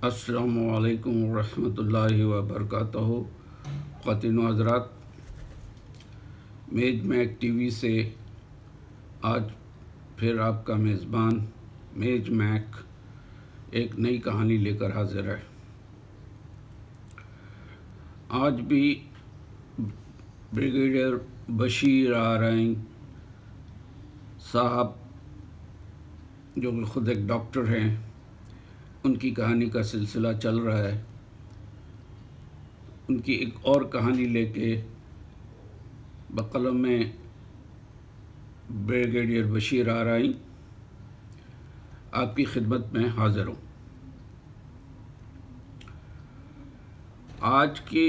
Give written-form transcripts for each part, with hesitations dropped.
السلام علیکم ورحمۃ اللہ وبرکاتہ۔ خواتین و حضرات، میج میک ٹی وی سے آج پھر آپ کا میزبان میج میک ایک نئی کہانی لے کر حاضر ہے۔ آج بھی بریگیڈیئر بشیر آرائیں صاحب، جو کہ خود ایک ڈاکٹر ہیں، ان کی کہانی کا سلسلہ چل رہا ہے۔ ان کی ایک اور کہانی لے کے بقلم میں بریگیڈیئر بشیر آرائیں آپ کی خدمت میں حاضر ہوں۔ آج کی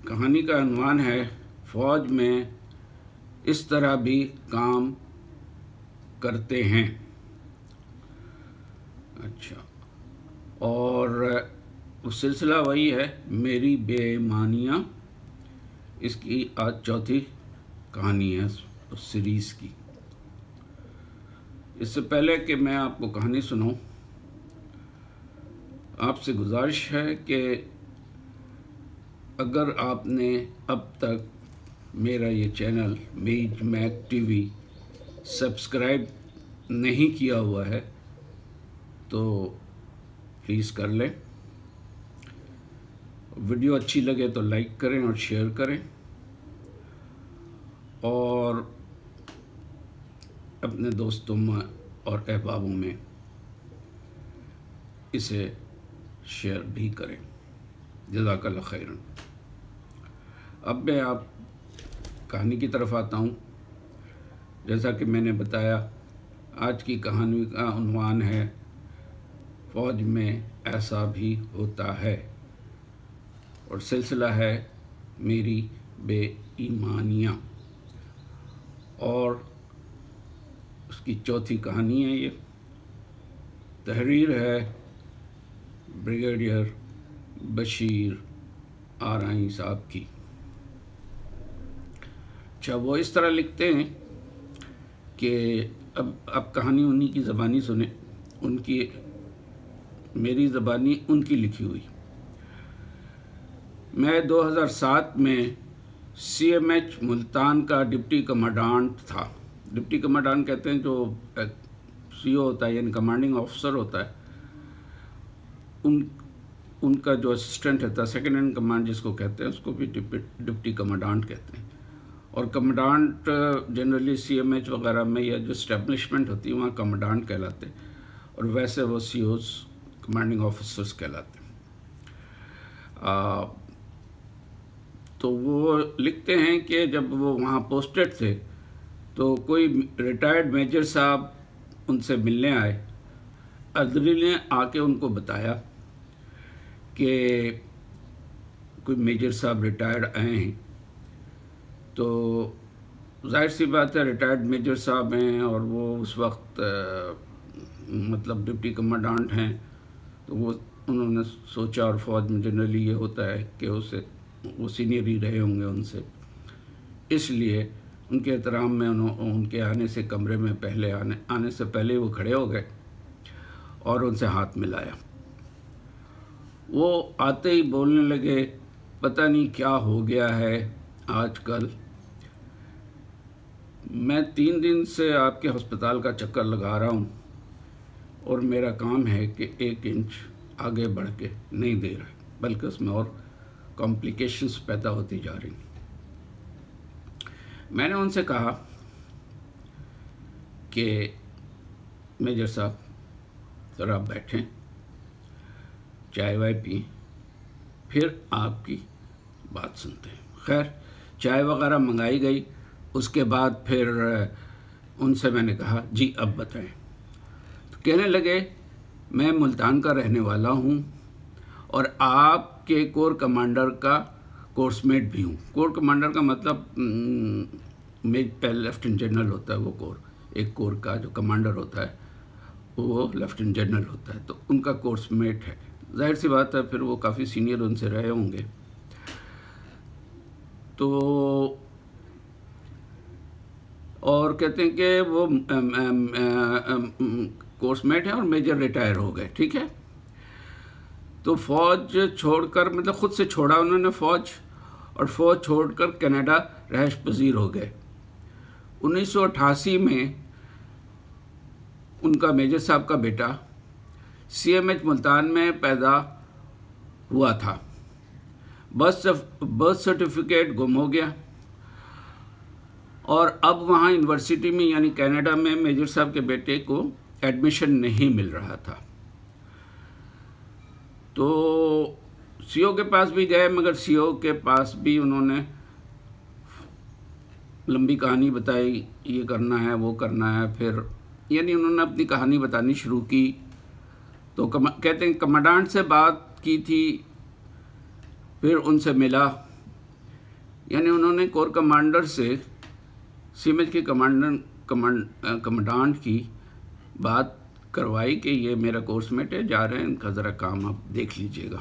کہانی کا عنوان ہے فوج میں اس طرح بھی کام کرتے ہیں۔ اچھا، اور وہ سلسلہ وہی ہے میری بے ایمانیاں۔ اس کی آج چوتھی کہانی ہے اس سیریز کی۔ اس سے پہلے کہ میں آپ کو کہانی سناؤں، آپ سے گزارش ہے کہ اگر آپ نے اب تک میرا یہ چینل میج میک ٹی وی سبسکرائب نہیں کیا ہوا ہے تو پلیز کر لیں۔ ویڈیو اچھی لگے تو لائک کریں اور شیئر کریں، اور اپنے دوستوں میں اور احبابوں میں اسے شیئر بھی کریں۔ جزاک اللہ خیرا۔ اب میں آپ کہانی کی طرف آتا ہوں۔ جیسا کہ میں نے بتایا، آج کی کہانی کا عنوان ہے فوج میں ایسا بھی ہوتا ہے، اور سلسلہ ہے میری بے ایمانیاں، اور اس کی چوتھی کہانی ہے۔ یہ تحریر ہے بریگیڈیئر بشیر آرائیں صاحب کی۔ اچھا، وہ اس طرح لکھتے ہیں کہ اب کہانی انہی کی زبانی سنیں، میری زبانی ان کی لکھی ہوئی۔ میں 2007 میں سی ایم ایچ ملتان کا ڈپٹی کمانڈانٹ تھا۔ ڈپٹی کمانڈانٹ کہتے ہیں جو سی او ہوتا ہے، یعنی کمانڈنگ آفیسر ہوتا ہے، ان کا جو اسسٹنٹ ہوتا ہے، سیکنڈ ان کمانڈ جس کو کہتے ہیں، اس کو بھی ڈپٹی کمانڈانٹ کہتے ہیں۔ اور کمانڈانٹ جنرلی سی ایم ایچ وغیرہ میں یا جو اسٹیبلشمنٹ ہوتی ہے وہاں کمانڈانٹ کہلاتے ہیں، اور ویسے وہ سی اوز کمانڈنگ آفیسرز کہلاتے ہیں۔ تو وہ لکھتے ہیں کہ جب وہ وہاں پوسٹڈ تھے تو کوئی ریٹائرڈ میجر صاحب ان سے ملنے آئے۔ عدلی نے آ کے ان کو بتایا کہ کوئی میجر صاحب ریٹائرڈ آئے ہیں۔ تو ظاہر سی بات ہے، ریٹائرڈ میجر صاحب ہیں اور وہ اس وقت مطلب ڈپٹی کمانڈانٹ ہیں، تو انہوں نے سوچا، اور فوج میں جنرلی یہ ہوتا ہے کہ وہ سینئر ہی رہے ہوں گے ان سے، اس لیے ان کے احترام میں ان کے آنے سے کمرے میں آنے سے پہلے وہ کھڑے ہو گئے اور ان سے ہاتھ ملایا۔ وہ آتے ہی بولنے لگے، پتہ نہیں کیا ہو گیا ہے آج کل، میں 3 دن سے آپ کے ہسپتال کا چکر لگا رہا ہوں، اور میرا کام ہے کہ 1 انچ آگے بڑھ کے نہیں دے رہا، بلکہ اس میں اور کمپلیکیشنز پیدا ہوتی جا رہی ہیں۔ میں نے ان سے کہا کہ میجر صاحب ذرا بیٹھیں، چائے وائے پئیں، پھر آپ کی بات سنتے ہیں۔ خیر، چائے وغیرہ منگائی گئی۔ اس کے بعد پھر ان سے میں نے کہا، جی اب بتائیں۔ تو کہنے لگے، میں ملتان کا رہنے والا ہوں اور آپ کے کور کمانڈر کا کورس میٹ بھی ہوں۔ کور کمانڈر کا مطلب لیفٹیننٹ جنرل ہوتا ہے، وہ ایک کور کا جو کمانڈر ہوتا ہے وہ لیفٹیننٹ جنرل ہوتا ہے، تو ان کا کورس میٹ ہے۔ ظاہر سی بات ہے، پھر وہ کافی سینئر ان سے رہے ہوں گے۔ تو اور کہتے ہیں کہ وہ کورس میٹ ہیں اور میجر ریٹائر ہو گئے، ٹھیک ہے۔ تو فوج چھوڑ کر مطلب خود سے چھوڑا انہوں نے فوج، اور فوج چھوڑ کر کینیڈا رہائش پذیر ہو گئے۔ 1988 میں ان کا میجر صاحب کا بیٹا سی ایم ایچ ملتان میں پیدا ہوا تھا۔ برتھ سرٹیفکیٹ گم ہو گیا، اور اب وہاں یونیورسٹی میں یعنی کینیڈا میں میجر صاحب کے بیٹے کو ایڈمیشن نہیں مل رہا تھا۔ تو سی او کے پاس بھی گئے، مگر سی او کے پاس بھی انہوں نے لمبی کہانی بتائی، یہ کرنا ہے وہ کرنا ہے، پھر یعنی انہوں نے اپنی کہانی بتانی شروع کی۔ تو کہتے ہیں کمانڈانٹ سے بات کی تھی، پھر ان سے ملا، یعنی انہوں نے کور کمانڈر سے سی ایم ایچ کے کمانڈانٹ کی بات کروائی کہ یہ میرا کورس میٹ ہے، جا رہے ہیں، ان کا ذرا کام آپ دیکھ لیجئے گا۔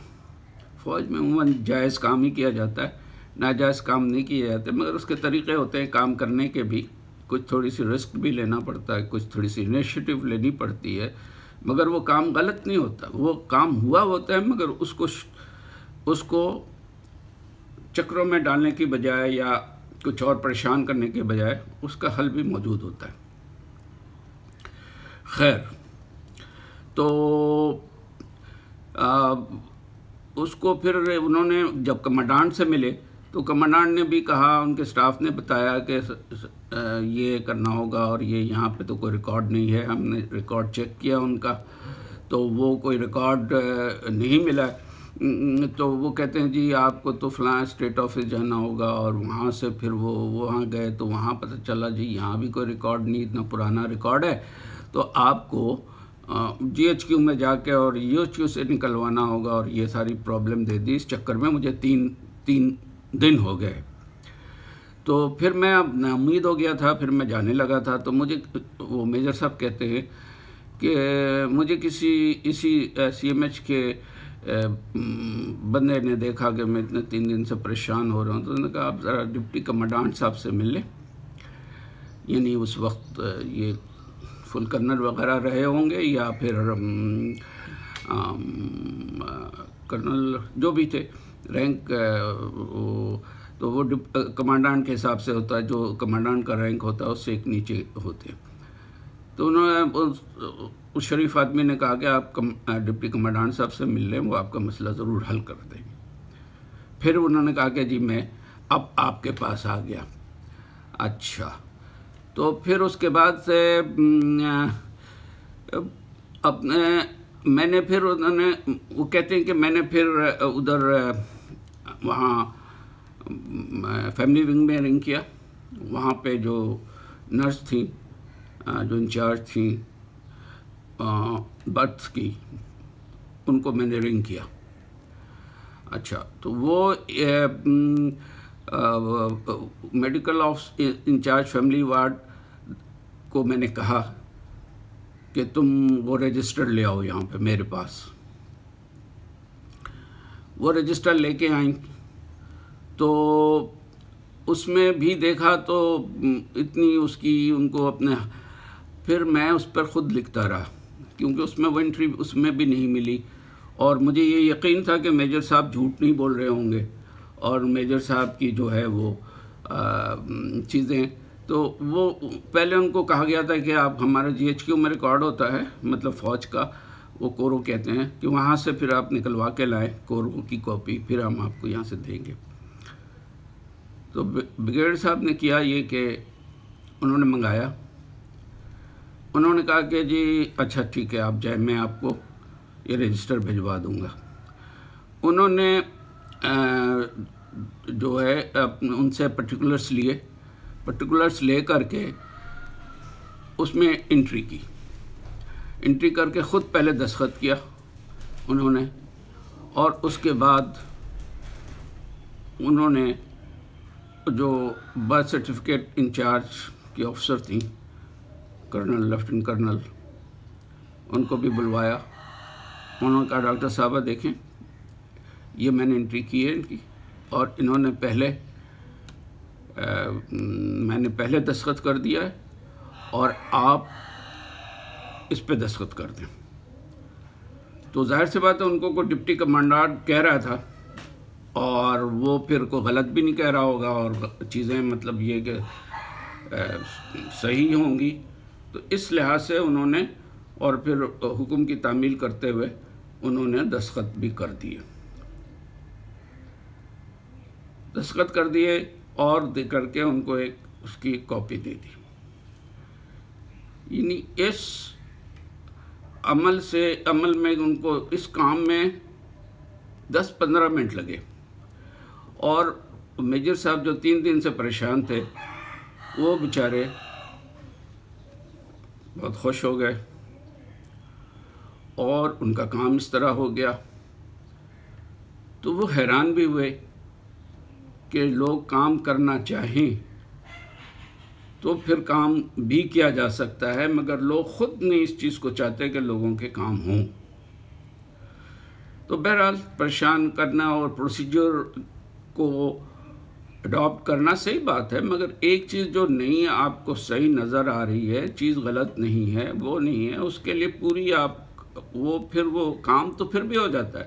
فوج میں عموماً جائز کام ہی کیا جاتا ہے، ناجائز کام نہیں کیے جاتے، مگر اس کے طریقے ہوتے ہیں کام کرنے کے بھی، کچھ تھوڑی سی رسک بھی لینا پڑتا ہے، کچھ تھوڑی سی انیشیٹو لینی پڑتی ہے، مگر وہ کام غلط نہیں ہوتا، وہ کام ہوا ہوتا ہے، مگر اس کو چکروں میں ڈالنے کی بجائے یا کچھ اور پریشان کرنے کے بجائے اس کا حل بھی موجود ہوتا ہے۔ خیر، تو اس کو پھر انہوں نے جب کمانڈانٹ سے ملے تو کمانڈانٹ نے بھی کہا، ان کے سٹاف نے بتایا کہ یہ کرنا ہوگا، اور یہ یہاں پہ تو کوئی ریکارڈ نہیں ہے، ہم نے ریکارڈ چیک کیا ان کا تو وہ کوئی ریکارڈ نہیں ملا۔ تو وہ کہتے ہیں جی آپ کو تو فلاں اسٹیٹ آفس جانا ہوگا، اور وہاں سے پھر وہ وہاں گئے تو وہاں پتہ چلا جی یہاں بھی کوئی ریکارڈ نہیں، اتنا پرانا ریکارڈ ہے، تو آپ کو جی ایچ کیو میں جا کے اور یو ایچ کیو سے نکلوانا ہوگا، اور یہ ساری پرابلم دے دی۔ اس چکر میں مجھے تین دن ہو گئے۔ تو پھر میں اب امید ہو گیا تھا، پھر میں جانے لگا تھا، تو مجھے وہ میجر صاحب کہتے ہیں کہ مجھے اسی سی ایم ایچ کے بندے نے دیکھا کہ میں اتنے 3 دن سے پریشان ہو رہا ہوں، تو انہوں نے کہا آپ ذرا ڈپٹی کمانڈانٹ صاحب سے مل لیں، یعنی اس وقت یہ فل کرنل وغیرہ رہے ہوں گے یا پھر کرنل جو بھی تھے رینک، تو وہ کمانڈانٹ کے حساب سے ہوتا ہے، جو کمانڈانٹ کا رینک ہوتا ہے اس سے ایک نیچے ہوتے ہیں۔ تو انہوں نے اس شریف آدمی نے کہا کہ آپ ڈپٹی کمانڈانٹ صاحب سے مل لیں، وہ آپ کا مسئلہ ضرور حل کر دیں گے۔ پھر انہوں نے کہا کہ جی میں اب آپ کے پاس آ گیا۔ اچھا، تو پھر اس کے بعد سے میں نے پھر انہوں نے وہ کہتے ہیں کہ میں نے پھر ادھر وہاں فیملی ونگ میں رنگ کیا، وہاں پہ جو نرس تھیں جو انچارج تھیں برتھ کی، ان کو میں نے رنگ کیا۔ اچھا، تو وہ میڈیکل انچارج فیملی وارڈ کو میں نے کہا کہ تم وہ رجسٹر لے آؤ یہاں پہ میرے پاس۔ وہ رجسٹر لے کے آئیں تو اس میں بھی دیکھا تو اتنی اس کی ان کو اپنے، پھر میں اس پر خود لکھتا رہا کیونکہ اس میں وہ انٹری اس میں بھی نہیں ملی، اور مجھے یہ یقین تھا کہ میجر صاحب جھوٹ نہیں بول رہے ہوں گے، اور میجر صاحب کی جو ہے وہ چیزیں، تو وہ پہلے ان کو کہا گیا تھا کہ آپ ہمارے جی ایچ کیو میں ریکارڈ ہوتا ہے، مطلب فوج کا وہ کورو کہتے ہیں، کہ وہاں سے پھر آپ نکلوا کے لائیں کورو کی کاپی، پھر ہم آپ کو یہاں سے دیں گے۔ تو بریگیڈیئر صاحب نے کیا یہ کہ انہوں نے منگایا، انہوں نے کہا کہ جی اچھا ٹھیک ہے آپ جائیں، میں آپ کو یہ رجسٹر بھجوا دوں گا۔ انہوں نے جو ہے ان سے پرٹیکولرس لے کر کے اس میں انٹری کر کے خود پہلے دستخط کیا انہوں نے، اور اس کے بعد انہوں نے جو برتھ سرٹیفکیٹ انچارج کی آفیسر تھیں کرنل لیفٹیننٹ کرنل، ان کو بھی بلوایا۔ انہوں نے کہا ڈاکٹر صاحبہ دیکھیں یہ میں نے انٹری کی ہے ان کی، اور انہوں نے میں نے پہلے دستخط کر دیا ہے، اور آپ اس پہ دستخط کر دیں۔ تو ظاہر سی بات ہے ان کو کوئی ڈپٹی کمانڈنٹ کہہ رہا تھا، اور وہ پھر کوئی غلط بھی نہیں کہہ رہا ہوگا، اور چیزیں مطلب یہ کہ صحیح ہوں گی، تو اس لحاظ سے انہوں نے، اور پھر حکم کی تعمیل کرتے ہوئے انہوں نے دستخط بھی کر دیے، دستخط کر دیے اور دے کر کے ان کو ایک اس کی کاپی دے دی. یعنی اس عمل میں ان کو اس کام میں 10-15 منٹ لگے، اور میجر صاحب جو 3 دن سے پریشان تھے وہ بیچارے بہت خوش ہو گئے، اور ان کا کام اس طرح ہو گیا. تو وہ حیران بھی ہوئے کہ لوگ کام کرنا چاہیں تو پھر کام بھی کیا جا سکتا ہے، مگر لوگ خود نہیں اس چیز کو چاہتے کہ لوگوں کے کام ہوں. تو بہرحال پریشان کرنا اور پروسیجر کو اڈاپٹ کرنا صحیح بات ہے، مگر ایک چیز جو نہیں آپ کو صحیح نظر آ رہی ہے، چیز غلط نہیں ہے، وہ نہیں ہے، اس کے لیے پوری وہ کام تو پھر بھی ہو جاتا ہے،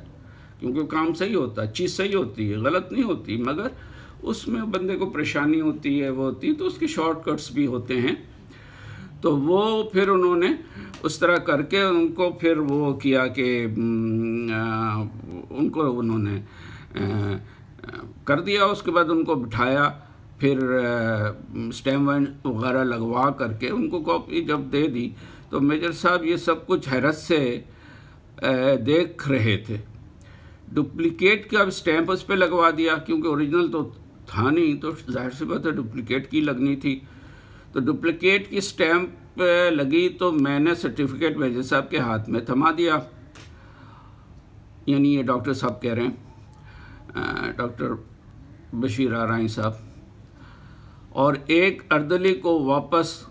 کیونکہ کام صحیح ہوتا ہے، چیز صحیح ہوتی ہے، غلط نہیں ہوتی، مگر اس میں بندے کو پریشانی ہوتی ہے، وہ ہوتی ہے، تو اس کے شارٹ کٹس بھی ہوتے ہیں. تو وہ پھر انہوں نے اس طرح کر کے ان کو پھر وہ کیا کہ ان کو انہوں نے کر دیا. اس کے بعد ان کو بٹھایا، پھر اسٹیمپ وغیرہ لگوا کر کے ان کو کاپی جب دے دی، تو میجر صاحب یہ سب کچھ حیرت سے دیکھ رہے تھے. ڈپلیکیٹ کا اسٹیمپ اس پہ لگوا دیا، کیونکہ اوریجنل تو تھا نہیں، تو ظاہر سی بات ہے ڈپلیکیٹ کی لگنی تھی. تو ڈپلیکیٹ کی اسٹیمپ لگی تو میں نے سرٹیفکیٹ میجر صاحب کے ہاتھ میں تھما دیا، یعنی یہ ڈاکٹر صاحب کہہ رہے ہیں، ڈاکٹر بشیر آرائیں صاحب، اور ایک اردلی کو واپس،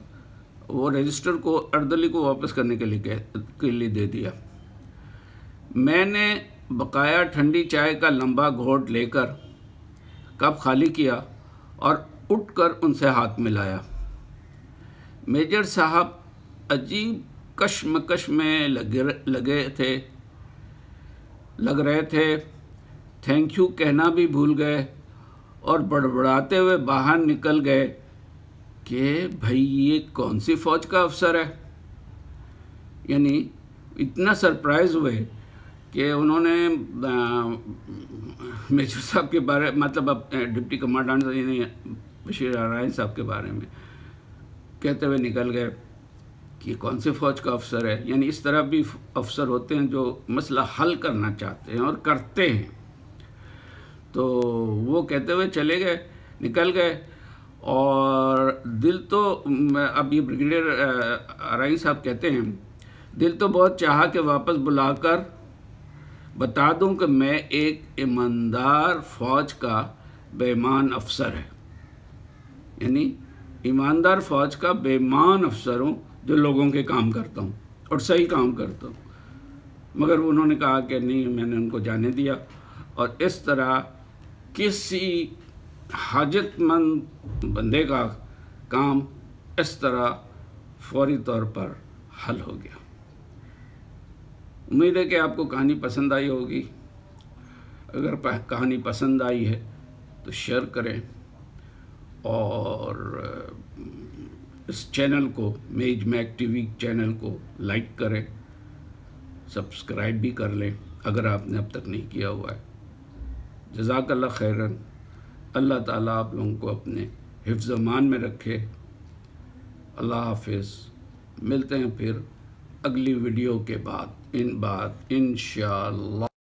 وہ رجسٹر کو اردلی کو واپس کرنے کے لیے دے دیا. میں نے بقایا ٹھنڈی چائے کا لمبا گھونٹ لے کر کپ خالی کیا اور اٹھ کر ان سے ہاتھ ملایا. میجر صاحب عجیب کشمکش میں لگ رہے تھے، تھینک یو کہنا بھی بھول گئے، اور بڑبڑاتے ہوئے باہر نکل گئے کہ بھائی یہ کون سی فوج کا افسر ہے. یعنی اتنا سرپرائز ہوئے کہ انہوں نے میجر صاحب کے بارے مطلب ڈپٹی کمانڈنٹ یعنی بشیر آرائیں صاحب کے بارے میں کہتے ہوئے نکل گئے کہ کون سے فوج کا افسر ہے. یعنی اس طرح بھی افسر ہوتے ہیں جو مسئلہ حل کرنا چاہتے ہیں اور کرتے ہیں. تو وہ کہتے ہوئے چلے گئے، نکل گئے، اور دل تو اب یہ بریگیڈیئر آرائیں صاحب کہتے ہیں دل تو بہت چاہا کہ واپس بلا کر بتا دوں کہ میں ایک ایماندار فوج کا بے ایمان افسر ہے، یعنی ایماندار فوج کا بے ایمان افسر ہوں جو لوگوں کے کام کرتا ہوں اور صحیح کام کرتا ہوں. مگر انہوں نے کہا کہ نہیں، میں نے ان کو جانے دیا، اور اس طرح کسی حاجت مند بندے کا کام اس طرح فوری طور پر حل ہو گیا. امید ہے کہ آپ کو کہانی پسند آئی ہوگی. اگر کہانی پسند آئی ہے تو شیئر کریں، اور اس چینل کو میج میک ٹی وی چینل کو لائک کریں، سبسکرائب بھی کر لیں اگر آپ نے اب تک نہیں کیا ہوا ہے. جزاک اللہ خیراً. اللہ تعالیٰ آپ لوگوں کو اپنے حفظ امان میں رکھے. اللہ حافظ. ملتے ہیں پھر اگلی ویڈیو کے بعد انشاءاللہ.